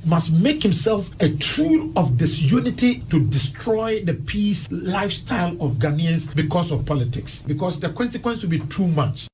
must make himself a tool of disunity to destroy the peace lifestyle of Ghanaians because of politics, because the consequence will be too much.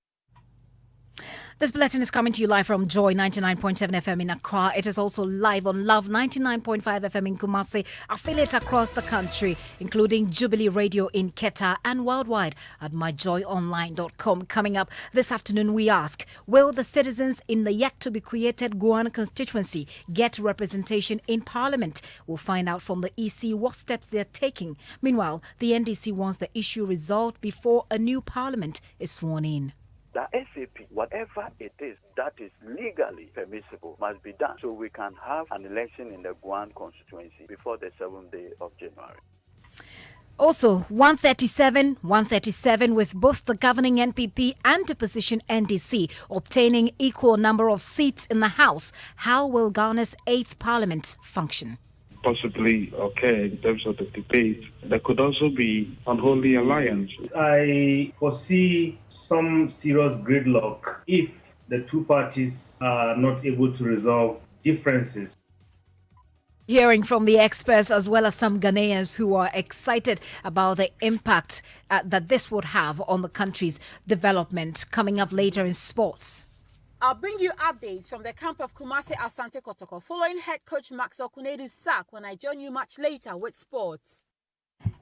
This bulletin is coming to you live from Joy 99.7 FM in Accra. It is also live on Love 99.5 FM in Kumasi, affiliate across the country, including Jubilee Radio in Keta and worldwide at myjoyonline.com. Coming up this afternoon, we ask, will the citizens in the yet-to-be-created Guan constituency get representation in Parliament? We'll find out from the EC what steps they're taking. Meanwhile, the NDC wants the issue resolved before a new Parliament is sworn in. The SAP, whatever it is that is legally permissible, must be done so we can have an election in the Guan constituency before the 7th day of January. Also, 137 with both the governing NPP and opposition NDC obtaining equal number of seats in the House. How will Ghana's 8th Parliament function? Possibly okay in terms of the debate. There could also be unholy alliance. I foresee some serious gridlock if the two parties are not able to resolve differences. Hearing from the experts as well as some Ghanaians who are excited about the impact that this would have on the country's development. Coming up later in sports. I'll bring you updates from the camp of Kumasi Asante Kotoko following head coach Maxwell Kunedu's sack when I join you much later with sports.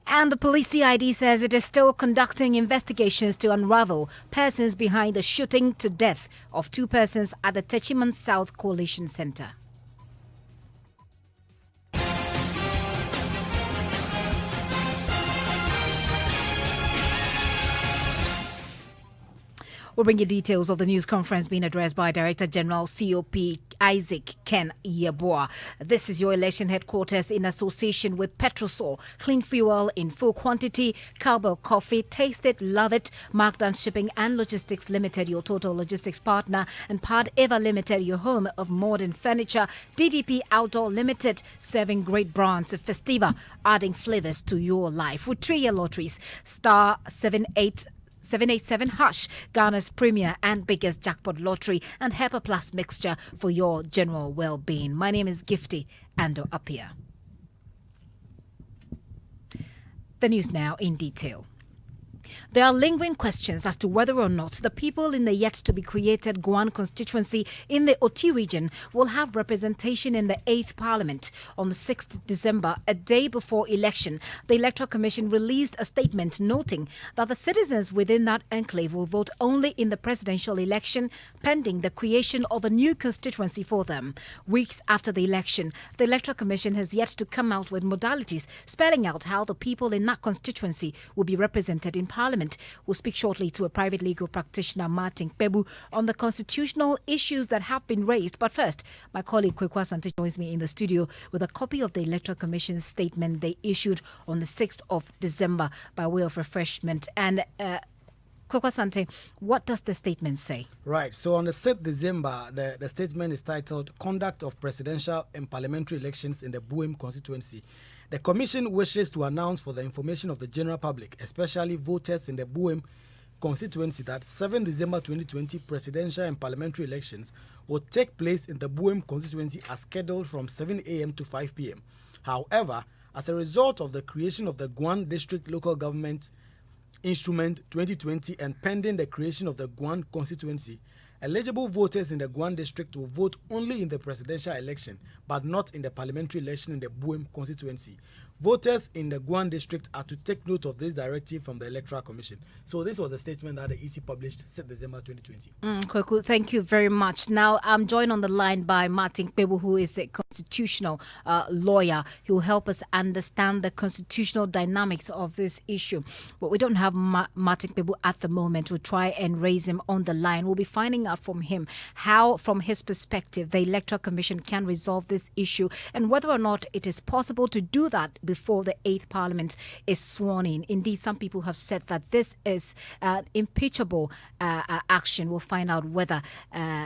And the police CID says it is still conducting investigations to unravel persons behind the shooting to death of 2 persons at the Techiman South Coalition Center. We'll bring you details of the news conference being addressed by Director General COP Isaac Ken Yeboah. This is your election headquarters in association with Petrosol, clean fuel in full quantity, Cowbell Coffee, taste it, love it, Markdown Shipping and Logistics Limited, your total logistics partner, and Pad Eva Limited, your home of modern furniture, DDP Outdoor Limited, serving great brands of Festiva, adding flavors to your life. With 3-year lotteries, star 787 hash, Ghana's premier and biggest jackpot lottery, and Hepa Plus mixture for your general well-being. My name is Gifty Ando Apia. The news now in detail. There are lingering questions as to whether or not the people in the yet-to-be-created Guan constituency in the Oti region will have representation in the 8th Parliament. On the 6th December, a day before election, the Electoral Commission released a statement noting that the citizens within that enclave will vote only in the presidential election, pending the creation of a new constituency for them. Weeks after the election, the Electoral Commission has yet to come out with modalities spelling out how the people in that constituency will be represented in Parliament. We'll speak shortly to a private legal practitioner, Martin Pebu, on the constitutional issues that have been raised. But first, my colleague Kwekwa Sante joins me in the studio with a copy of the Electoral Commission's statement they issued on the 6th of December by way of refreshment. And Kwekwa Sante, what does the statement say? Right, so on the 6th December, the statement is titled Conduct of Presidential and Parliamentary Elections in the Buem Constituency. The Commission wishes to announce for the information of the general public, especially voters in the Buem constituency, that 7 December 2020 presidential and parliamentary elections will take place in the Buem constituency as scheduled from 7 a.m. to 5 p.m. However, as a result of the creation of the Guan District Local Government Instrument 2020 and pending the creation of the Guan constituency, eligible voters in the Guan district will vote only in the presidential election, but not in the parliamentary election in the Buem constituency. Voters in the Guan district are to take note of this directive from the Electoral Commission. So this was the statement that the EC published 6 December 2020. Kweku, thank you very much. Now, I'm joined on the line by Martin Pebu, who is a constitutional lawyer. He will help us understand the constitutional dynamics of this issue. But we don't have Martin Pebu at the moment. We'll try and raise him on the line. We'll be finding out from him how, from his perspective, the Electoral Commission can resolve this issue and whether or not it is possible to do that before the 8th Parliament is sworn in. Indeed, some people have said that this is impeachable action. We'll find out whether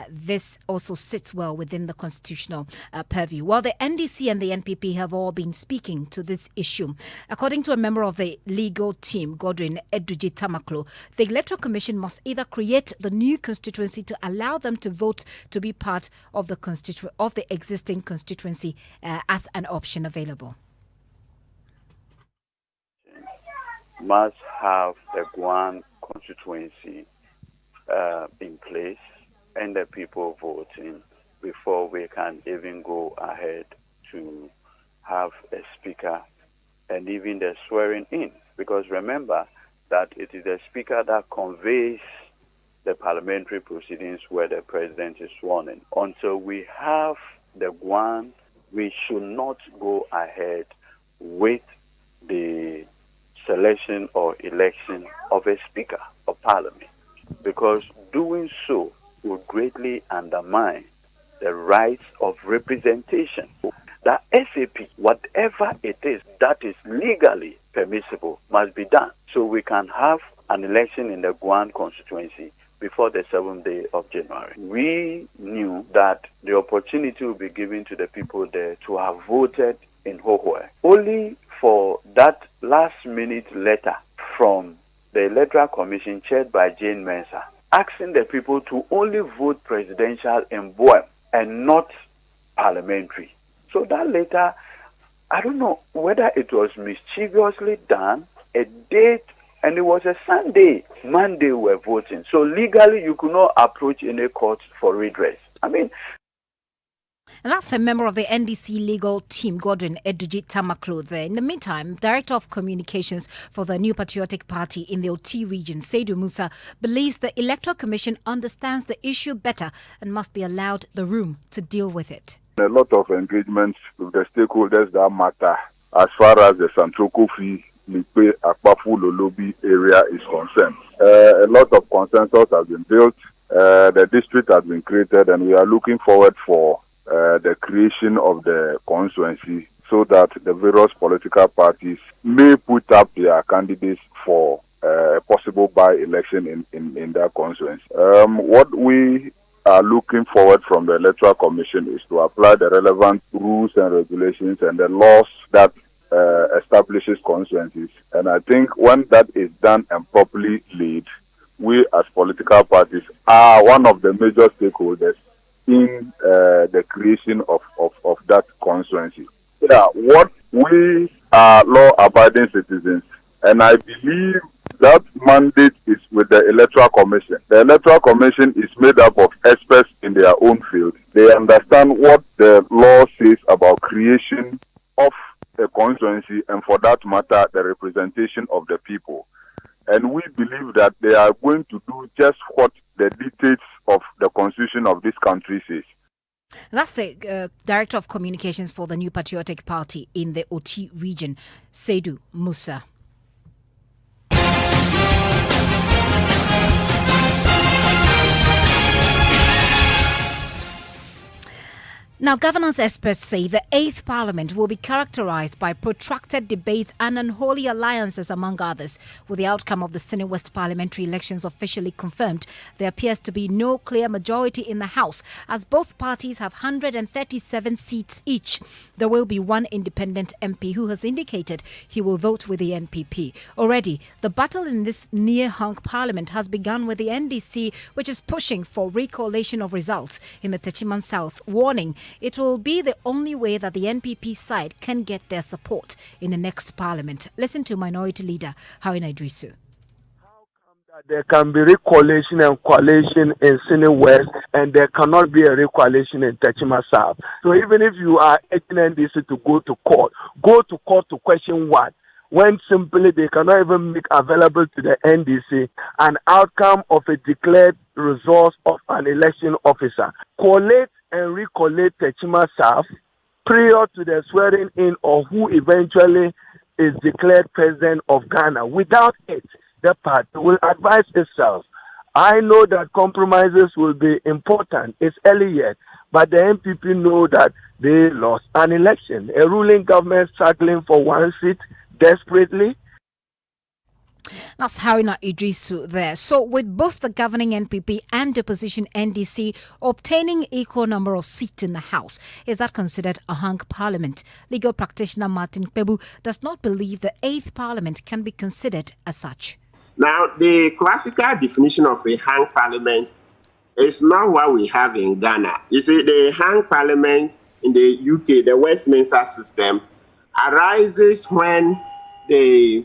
this also sits well within the constitutional purview. Well, the NDC and the NPP have all been speaking to this issue. According to a member of the legal team, Godwin Eduji Tamaklo, the Electoral Commission must either create the new constituency to allow them to vote to be part of the existing constituency as an option available. Must have the Guan constituency in place and the people voting before we can even go ahead to have a speaker and even the swearing in. Because remember that it is the speaker that conveys the parliamentary proceedings where the president is sworn in. Until we have the Guan, we should not go ahead with the selection or election of a speaker of parliament, because doing so will greatly undermine the rights of representation. The SAP, whatever it is that is legally permissible, must be done so we can have an election in the Guan constituency before the 7th day of January. We knew that the opportunity would be given to the people there to have voted in Hohoe, only for that last-minute letter from the Electoral Commission chaired by Jane Mensah, asking the people to only vote presidential in Boem and not parliamentary. So that letter, I don't know whether it was mischievously done, a date, and it was a Sunday. Monday we were voting. So legally you could not approach any court for redress. I mean, and that's a member of the NDC legal team, Godwin Eduji Tamaklo there. In the meantime, Director of Communications for the New Patriotic Party in the OT region, Seydou Musa, believes the Electoral Commission understands the issue better and must be allowed the room to deal with it. A lot of engagements with the stakeholders that matter as far as the Central Kofi, Nipe, Akpafu, Lolobi area is concerned. A lot of consensus has been built, the district has been created, and we are looking forward for the creation of the constituency so that the various political parties may put up their candidates for a possible by-election in their constituency. What we are looking forward from the Electoral Commission is to apply the relevant rules and regulations and the laws that establishes constituencies. And I think when that is done and properly led, we as political parties are one of the major stakeholders in the creation of that constituency. Yeah, what we are law-abiding citizens, and I believe that mandate is with the Electoral Commission. The Electoral Commission is made up of experts in their own field. They understand what the law says about creation of the constituency and, for that matter, the representation of the people. And we believe that they are going to do just what the dictates of the constitution of this country says. That's the Director of Communications for the New Patriotic Party in the OT region, Seydou Musa. Now, governance experts say the 8th Parliament will be characterized by protracted debates and unholy alliances, among others. With the outcome of the Sine West parliamentary elections officially confirmed, there appears to be no clear majority in the House, as both parties have 137 seats each. There will be one independent MP who has indicated he will vote with the NPP. Already, the battle in this near-hung Parliament has begun with the NDC, which is pushing for recollation of results in the Techiman South, warning it will be the only way that the NPP side can get their support in the next Parliament. Listen to Minority Leader Haruna Idrisu. How come that there can be recollation and coalition in Sine West and there cannot be a recoalition in Techima South? So even if you are asking NDC to go to court to question what? When simply they cannot even make available to the NDC an outcome of a declared result of an election officer. Collate and recollate Techima South prior to the swearing in of who eventually is declared president of Ghana. Without it, the party will advise itself. I know that compromises will be important. It's early yet, but the NPP know that they lost an election. A ruling government struggling for one seat desperately. That's Haruna Idrisu there. So, with both the governing NPP and the opposition NDC obtaining equal number of seats in the House, is that considered a hung parliament? Legal practitioner Martin Pebu does not believe the 8th parliament can be considered as such. Now, the classical definition of a hung parliament is not what we have in Ghana. You see, the hung parliament in the UK, the Westminster system, arises when the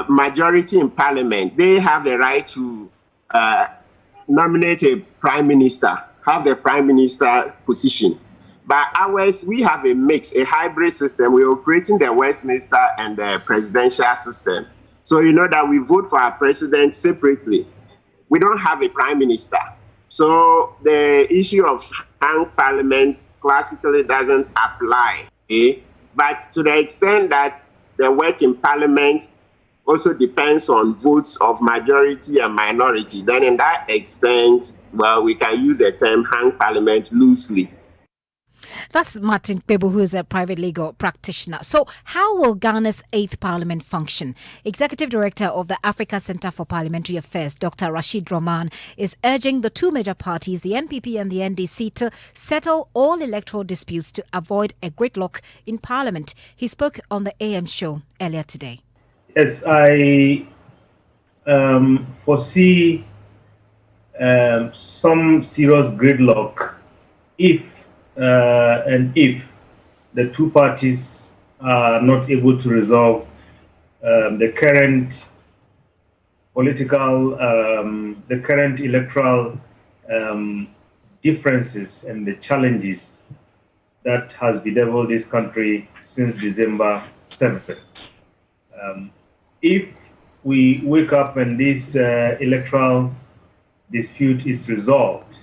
majority in parliament, they have the right to nominate a prime minister, have the prime minister position. But ours, we have a mix, a hybrid system. We're operating the Westminster and the presidential system. So you know that we vote for our president separately. We don't have a prime minister. So the issue of hung parliament classically doesn't apply. Okay? But to the extent that the work in parliament also depends on votes of majority and minority, then in that extent, well, we can use the term hung parliament loosely. That's Martin Pebu, who is a private legal practitioner. So, how will Ghana's 8th parliament function? Executive Director of the Africa Centre for Parliamentary Affairs, Dr. Rashid Rahman, is urging the two major parties, the NPP and the NDC, to settle all electoral disputes to avoid a gridlock in parliament. He spoke on the AM show earlier today. Yes, I foresee some serious gridlock if the two parties are not able to resolve the current electoral differences and the challenges that has bedeviled this country since December 7th. If we wake up and this electoral dispute is resolved,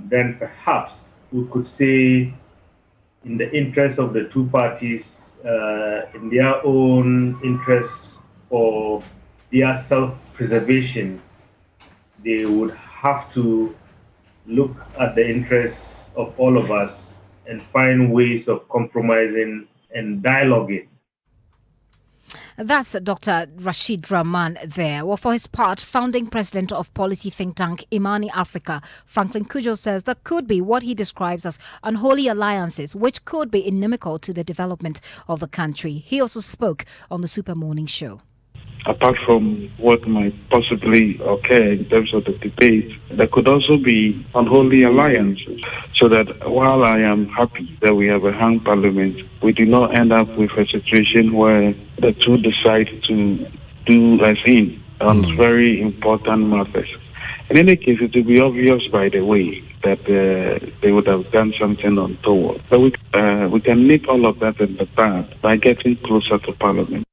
then perhaps we could say, in the interest of the two parties, in their own interests or their self-preservation, they would have to look at the interests of all of us and find ways of compromising and dialoguing. That's Dr. Rashid Rahman there. Well, for his part, founding president of policy think tank Imani Africa, Franklin Kujo, says there could be what he describes as unholy alliances, which could be inimical to the development of the country. He also spoke on the Super Morning Show. Apart from what might possibly occur in terms of the debate, there could also be unholy alliances. So that while I am happy that we have a hung parliament, we do not end up with a situation where the two decide to do as in on very important matters. In any case, it will be obvious, by the way, that they would have done something untoward. But we can nip all of that in the bud by getting closer to parliament.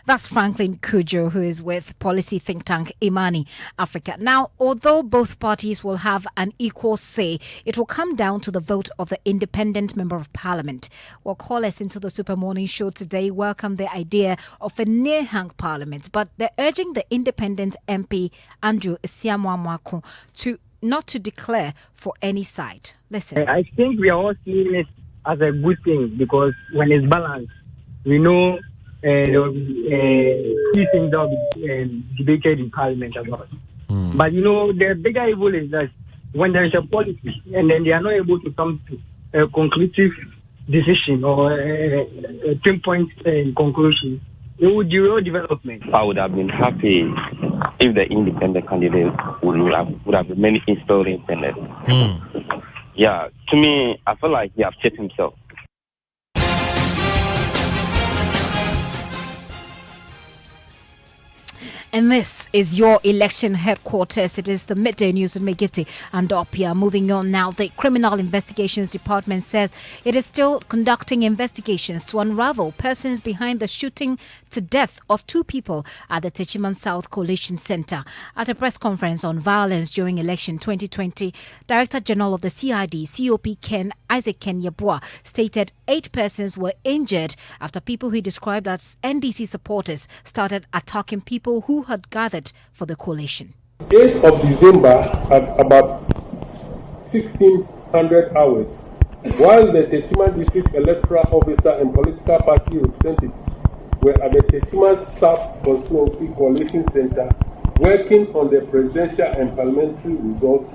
That's Franklin Kujo, who is with policy think tank Imani Africa. Now, although both parties will have an equal say, it will come down to the vote of the independent member of parliament. Well, callers into the Super Morning Show today welcome the idea of a near-hung parliament, but they're urging the independent MP, Andrew Isiamwamwako, to not to declare for any side. Listen. I think we are all seeing it as a good thing, because when it's balanced, we know there will be few things that will be debated in Parliament as well. But you know, the bigger evil is that when there is a policy and then they are not able to come to a conclusive decision or a pinpoint conclusion, it would derail development. I would have been happy if the independent candidate would have remained still independent. Yeah, to me, I feel like he has cheated himself. And this is your election headquarters. It is the Midday News with Megifte and Opia. Moving on now, the Criminal Investigations Department says it is still conducting investigations to unravel persons behind the shooting to death of two people at the Techiman South Coalition Center. At a press conference on violence during election 2020, Director General of the CID, COP Isaac Ken Yeboah, stated 8 persons were injured after people he described as NDC supporters started attacking people who had gathered for the coalition. 8th of December at about 1600 hours, while the Tetima District Electoral Officer and political party representatives were at the Tetima South Constituency Coalition Center working on the presidential and parliamentary results.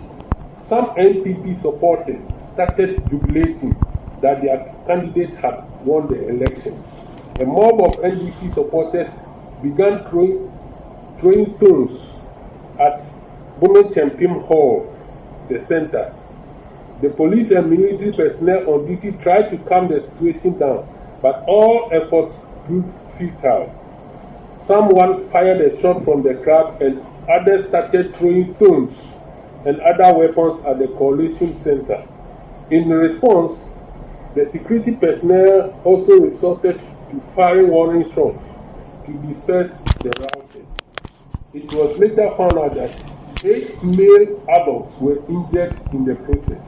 Some NPP supporters started jubilating that their candidate had won the election. A mob of NDC supporters began throwing stones at Women Champion Hall, the center. The police and military personnel on duty tried to calm the situation down, but all efforts proved futile. Someone fired a shot from the crowd and others started throwing stones and other weapons at the coalition center. In response, the security personnel also resorted to firing warning shots to disperse the rioters. It was later found out that 8 male adults were injured in the process.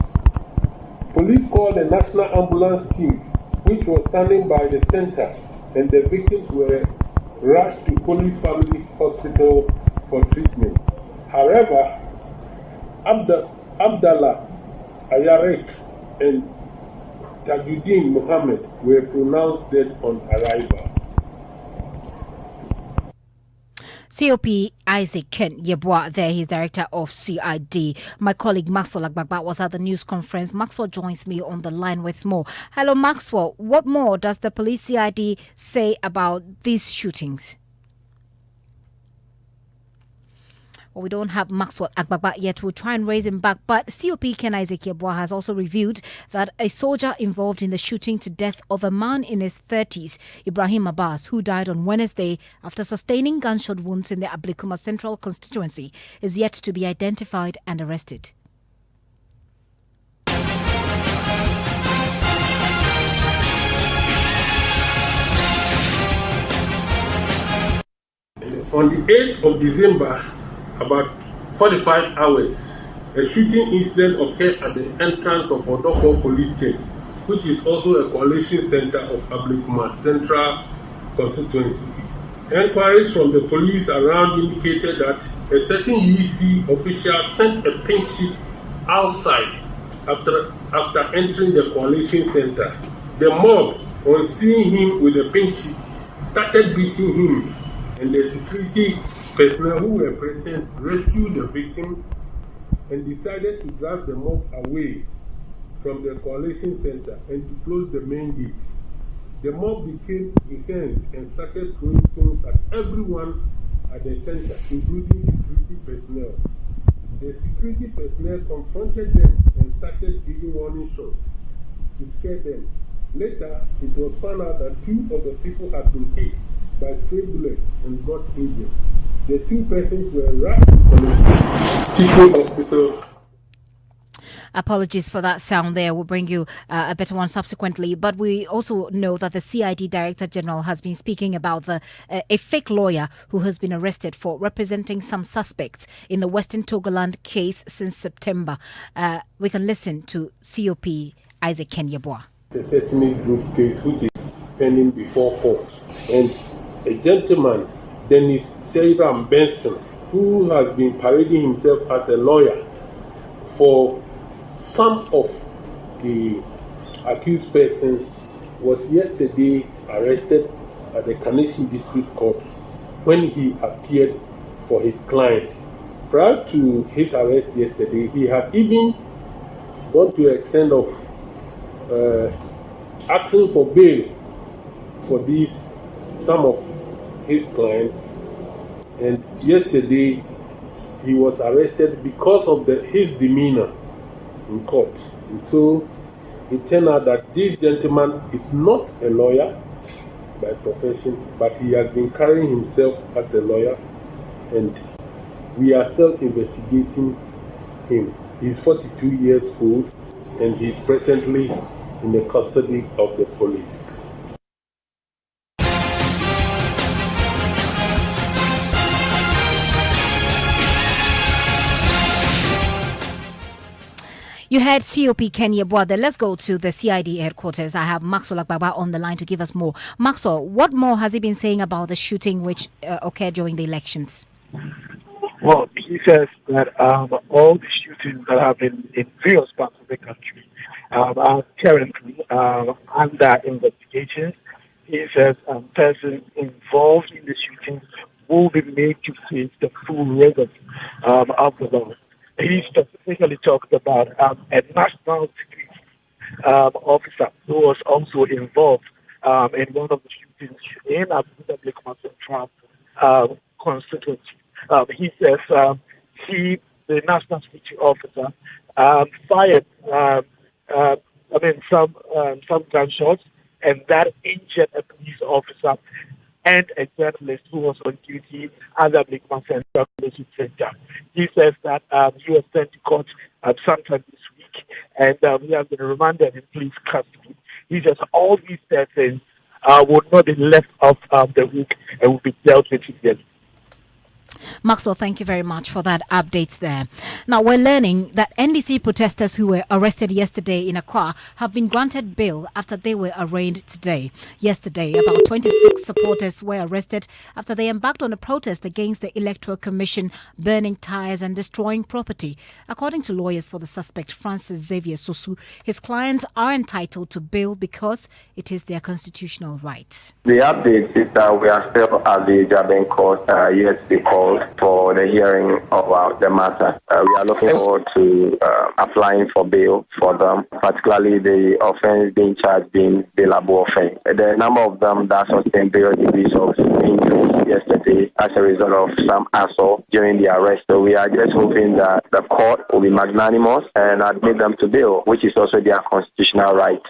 Police called the National Ambulance Team, which was standing by the center, and the victims were rushed to Holy Family Hospital for treatment. However, Abdallah Ayarek and Tajuddin Mohammed were pronounced dead on arrival. COP Isaac Ken Yeboah there, he's director of CID. My colleague Maxwell Agbagba was at the news conference. Maxwell joins me on the line with more. Hello, Maxwell. What more does the police CID say about these shootings? Well, we don't have Maxwell Agbagba yet. We'll try and raise him back. But COP Ken Isaac Yeboah has also revealed that a soldier involved in the shooting to death of a man in his 30s, Ibrahim Abbas, who died on Wednesday after sustaining gunshot wounds in the Ablikuma Central constituency, is yet to be identified and arrested. On the 8th of December, about 45 hours, a shooting incident occurred at the entrance of Odoko Police Station, which is also a coalition center of Ablikuma Central constituency. Enquiries from the police around indicated that a certain UEC official sent a pink sheet outside after entering the coalition center. The mob, on seeing him with a pink sheet, started beating him, and the security personnel who were present rescued the victim and decided to drive the mob away from the coalition center and to close the main gate. The mob became incensed and started throwing stones at everyone at the center, including security personnel. The security personnel confronted them and started giving warning shots to scare them. Later, it was found out that 2 of the people had been hit by stray bullets and got injured. The 2 persons were rushed to the teaching hospital. Apologies for that sound there. We'll bring you a better one subsequently. But we also know that the CID Director General has been speaking about a fake lawyer who has been arrested for representing some suspects in the Western Togoland case since September. We can listen to COP Isaac Ken Yeboah. The Sesame Group case, which is pending before court, and a gentleman, Dennis Seyram Benson, who has been parading himself as a lawyer for some of the accused persons, was yesterday arrested at the Kaneshie District Court when he appeared for his client. Prior to his arrest yesterday, he had even gone to the extent of asking for bail for some of his clients, and yesterday he was arrested because of his demeanor in court. And so it turned out that this gentleman is not a lawyer by profession, but he has been carrying himself as a lawyer, and we are still investigating him. He's 42 years old and he's presently in the custody of the police. You heard COP Ken Yeboah there. Let's go to the CID headquarters. I have Maxwell Agbagba on the line to give us more. Maxwell, what more has he been saying about the shooting which occurred during the elections? Well, he says that all the shootings that have been in various parts of the country are currently under investigation. He says persons involved in the shootings will be made to face the full rigors of the law. He specifically talked about a national security officer who was also involved in one of the shootings in Abuja Central constituency. He says the national security officer, fired some gunshots, and that injured a police officer and a journalist who was on duty at the Blakeman Central Constituency Center. He says that he was sent to court sometime this week, and he has been remanded in police custody. He says all these persons would not be left off the hook and will be dealt with immediately. Maxwell, thank you very much for that update there. Now, we're learning that NDC protesters who were arrested yesterday in Accra have been granted bail after they were arraigned today. Yesterday, about 26 supporters were arrested after they embarked on a protest against the Electoral Commission burning tires and destroying property. According to lawyers for the suspect, Francis Xavier Sosu, his clients are entitled to bail because it is their constitutional right. The update is that we are still at the Jaben court yet to be called for the hearing of the matter. We are looking forward to applying for bail for them, particularly the offense being charged being bailable offense. The number of them that sustained various degrees of injuries yesterday as a result of some assault during the arrest. So we are just hoping that the court will be magnanimous and admit them to bail, which is also their constitutional right.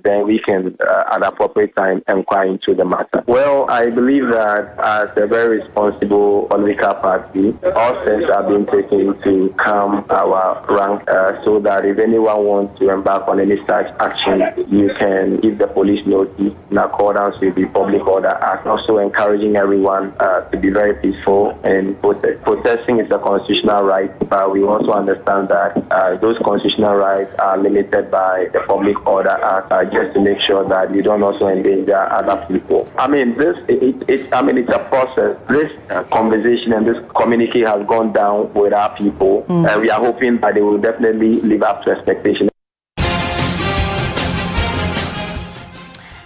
Then we can, at the appropriate time, inquire into the matter. Well, I believe that as a very responsible political party, all steps are being taken to calm our rank so that if anyone wants to embark on any such action, you can give the police notice in accordance with the Public Order Act. Also encouraging everyone to be very peaceful and protest. Protesting is a constitutional right, but we also understand that those constitutional rights are limited by the Public Order Act just to make sure that you don't also endanger other people. I mean, it's a process. This conversation and this communique has gone down with our people, and we are hoping that they will definitely live up to expectations.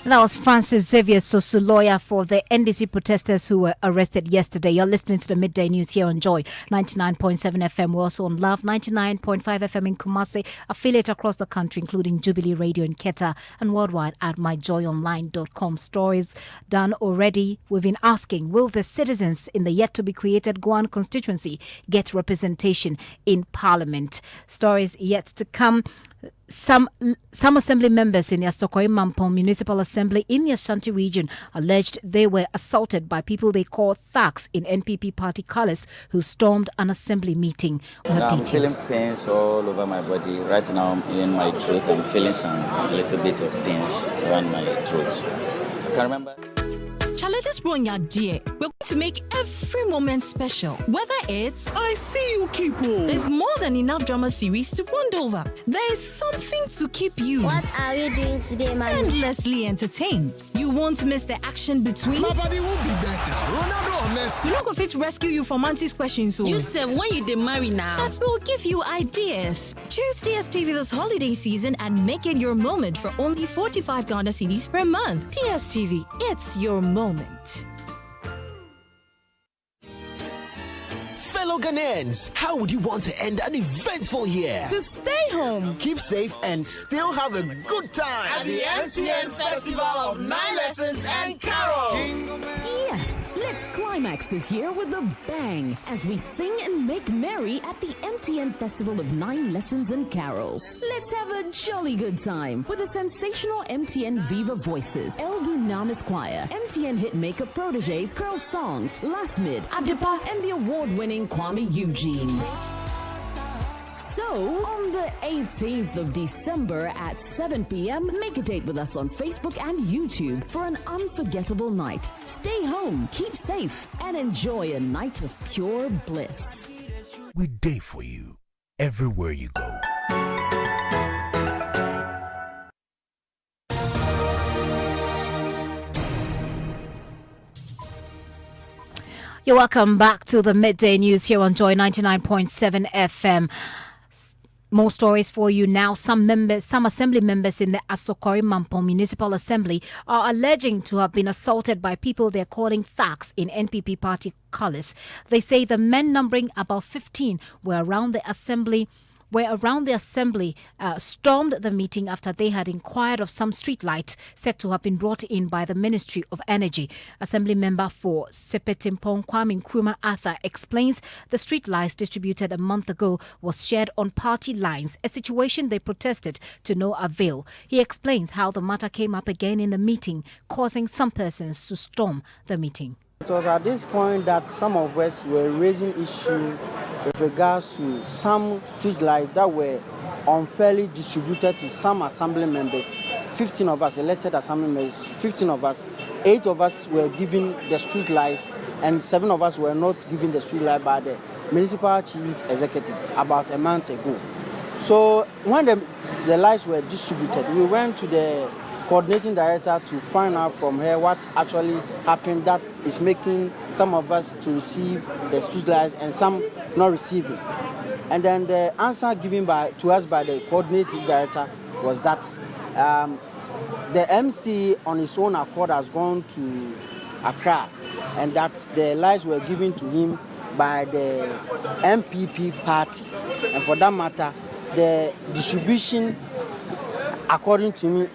That was Francis Xavier Sosu, lawyer for the NDC protesters who were arrested yesterday. You're listening to the Midday News here on Joy 99.7 FM. We're also on Love 99.5 FM in Kumasi, affiliate across the country, including Jubilee Radio in Keta, and worldwide at myjoyonline.com. Stories done already. We've been asking, will the citizens in the yet-to-be-created Guan constituency get representation in Parliament? Stories yet to come. Some assembly members in the Asokoi Mampong Municipal Assembly in the Ashanti region alleged they were assaulted by people they call thugs in NPP party colours who stormed an assembly meeting. I'm feeling pains all over my body. Right now in my throat, I'm feeling a little bit of pains around my throat. I can remember. This Bronya dear, we're going to make every moment special. Whether it's I see you, Kipo. There's more than enough drama series to bond over. There is something to keep you. What are you doing today, man? Endlessly entertained. You won't miss the action between. Nobody will be better. Ronaldo or Messi. You know, go fit to rescue you from Auntie's questions. So you said when you dey marry now. That will give you ideas. Choose DSTV this holiday season and make it your moment for only 45 Ghana cedis per month. DSTV, it's your moment. Fellow Ghanaians, how would you want to end an eventful year? To stay home, keep safe, and still have a good time at the MTN Festival of 9 Lessons and Carols. Yes, let's climax this year with a bang as we sing and make merry at the MTN Festival of 9 Lessons and Carols. Let's have a jolly good time with the sensational MTN Viva Voices, El Dunamis Choir, MTN Hitmaker Proteges, Curl Songs, Last Mid, Adipa, and the award-winning Kwame Eugene. So, on the 18th of December at 7 p.m., make a date with us on Facebook and YouTube for an unforgettable night. Stay home, keep safe, and enjoy a night of pure bliss. We're there for you, everywhere you go. You're welcome back to the Midday News here on Joy 99.7 FM. More stories for you now. Some assembly members in the Asokori Mampong Municipal Assembly are alleging to have been assaulted by people they're calling thugs in NPP party colours. They say the men numbering about 15 were around the assembly stormed the meeting after they had inquired of some street lights said to have been brought in by the Ministry of Energy. Assembly member for Sepetimpong Kwame Nkrumah Arthur explains the street lights distributed a month ago was shared on party lines, a situation they protested to no avail. He explains how the matter came up again in the meeting, causing some persons to storm the meeting. It was at this point that some of us were raising issues with regards to some street lights that were unfairly distributed to some assembly members. 15 of us, elected assembly members, 15 of us, 8 of us were given the street lights and 7 of us were not given the street light by the municipal chief executive about a month ago. So when the lights were distributed, we went to the coordinating director to find out from her what actually happened that is making some of us to receive the street lights and some not receiving. And then the answer given to us by the coordinating director was that the MC on his own accord has gone to Accra and that the lights were given to him by the MPP party. And for that matter, the distribution, according to me,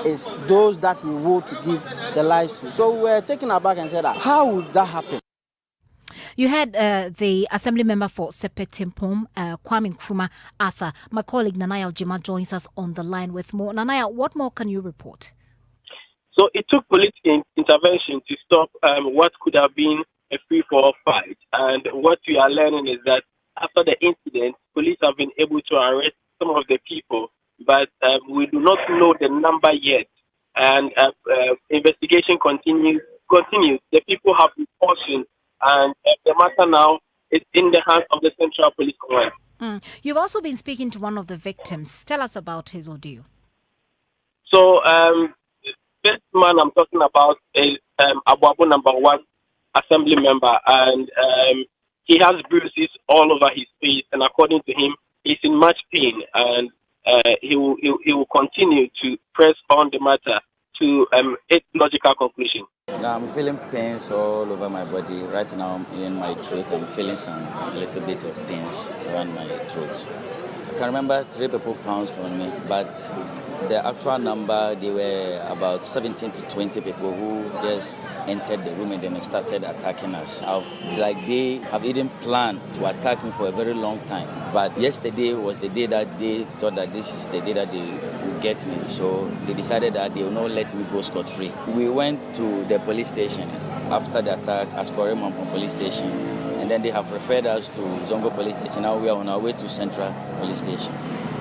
is those that he would to give the lives to. So we're taken aback and said, how would that happen? You had the Assembly member for Sepetimpong, Kwame Nkrumah Arthur. My colleague Nanaya Jima joins us on the line with more. Nanaya, what more can you report? So it took police intervention to stop what could have been a free-for-all fight. And what we are learning is that after the incident, police have been able to arrest some of the people, but we do not know the number yet. And investigation continues. The people have been cautioned, and the matter now is in the hands of the Central Police Command. You've also been speaking to one of the victims. Tell us about his ordeal. So, this man I'm talking about is Abuabo number 1 assembly member, and he has bruises all over his face, and according to him, he's in much pain, and he will continue to press on the matter to its logical conclusion. Now I'm feeling pains all over my body. Right now in my throat, I'm feeling a little bit of pains around my throat. I can remember 3 people pounced on me, but the actual number, they were about 17 to 20 people who just entered the room and then started attacking us. They have even planned to attack me for a very long time. But yesterday was the day that they thought that this is the day that they would get me. So they decided that they will not let me go scot-free. We went to the police station after the attack, Asokori Mampong police station. And then they have referred us to Zongo police station. Now we are on our way to Central police station.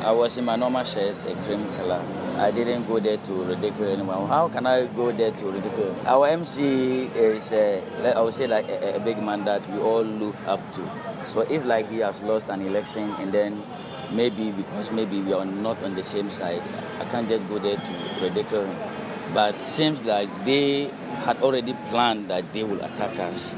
I was in my normal shirt, a cream color. I didn't go there to ridicule anyone. How can I go there to ridicule? Our MC is, I would say, like a big man that we all look up to. So if like he has lost an election and then maybe we are not on the same side, I can't just go there to ridicule him. But seems like they had already planned that they will attack us.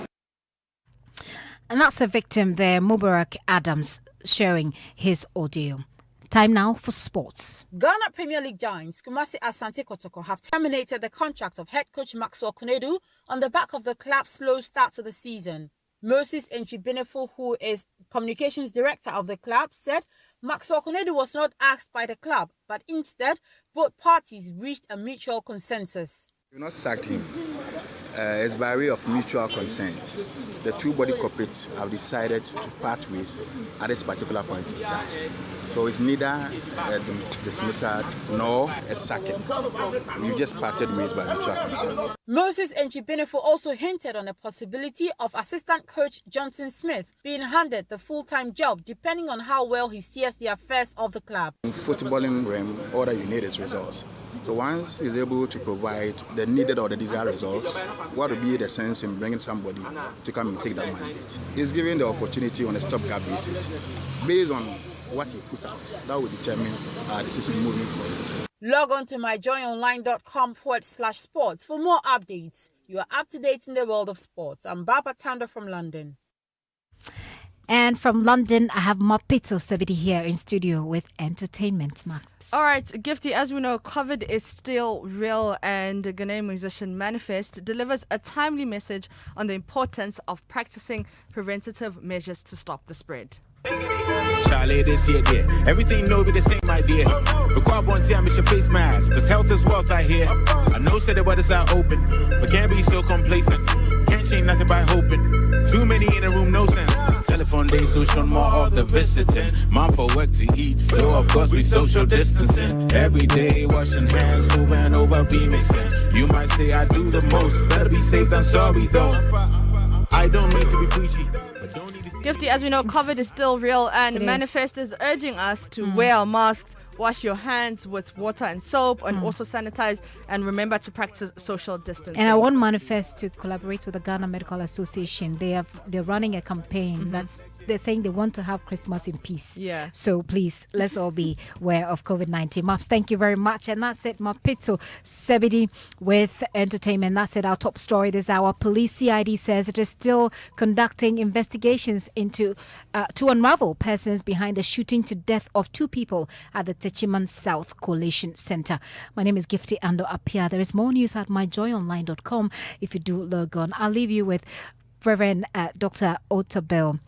And that's a victim there, Mubarak Adams, sharing his audio. Time now for sports. Ghana Premier League giants Kumasi Asante Kotoko have terminated the contract of head coach Maxwell Konedu on the back of the club's slow start to the season. Moses Nchibinefo, who is communications director of the club, said Maxwell Konedu was not asked by the club, but instead both parties reached a mutual consensus. We've not sacked him. It's by way of mutual consent. The two body corporates have decided to part ways at this particular point in time. So it's neither a dismissal nor a sacking. We just parted ways by mutual consent. Moses Nchibinefo also hinted on the possibility of assistant coach Johnson Smith being handed the full-time job depending on how well he steers the affairs of the club. In footballing realm, all that you need is results. So once he's able to provide the needed or the desired results, what would be the sense in bringing somebody to come and take that mandate? He's given the opportunity on a stopgap basis. Based on what he puts out, that will determine our decision moving forward. Log on to myjoyonline.com/sports for more updates. You are up to date in the world of sports. I'm Baba Tando from London. And from London, I have Mapito Sabidi here in studio with entertainment. Mark. All right, Gifty, as we know, COVID is still real, and the Ghanaian musician Manifest delivers a timely message on the importance of practicing preventative measures to stop the spread. Charlie, this year, dear. Everything no be the same idea. Require one time, it's your face mask. Cause health is wealth, I hear. I know, said the waters are open, but can't be so complacent. Can't change nothing by hoping. Too many in a room, no sense. Telephone days, so show more of the visiting. Mom for work to eat, so of course we social distancing. Every day, washing hands, over and over, remixing. You might say I do the most. Better be safe than sorry, though. I don't mean to be preachy. Gifty, as we know, COVID is still real, and Manifest is urging us to wear masks, wash your hands with water and soap, and also sanitize, and remember to practice social distancing. And I want Manifest to collaborate with the Ghana Medical Association. They're running a campaign they're saying they want to have Christmas in peace. Yeah. So please, let's all be aware of COVID-19. Maps, thank you very much. And that's it, Mapito Sebidi with entertainment. That's it, our top story this hour. Police CID says it is still conducting investigations into to unravel persons behind the shooting to death of 2 people at the Techiman South Collation Center. My name is Gifty Ando Apia. There is more news at myjoyonline.com if you do log on. I'll leave you with Reverend Dr. Otabel.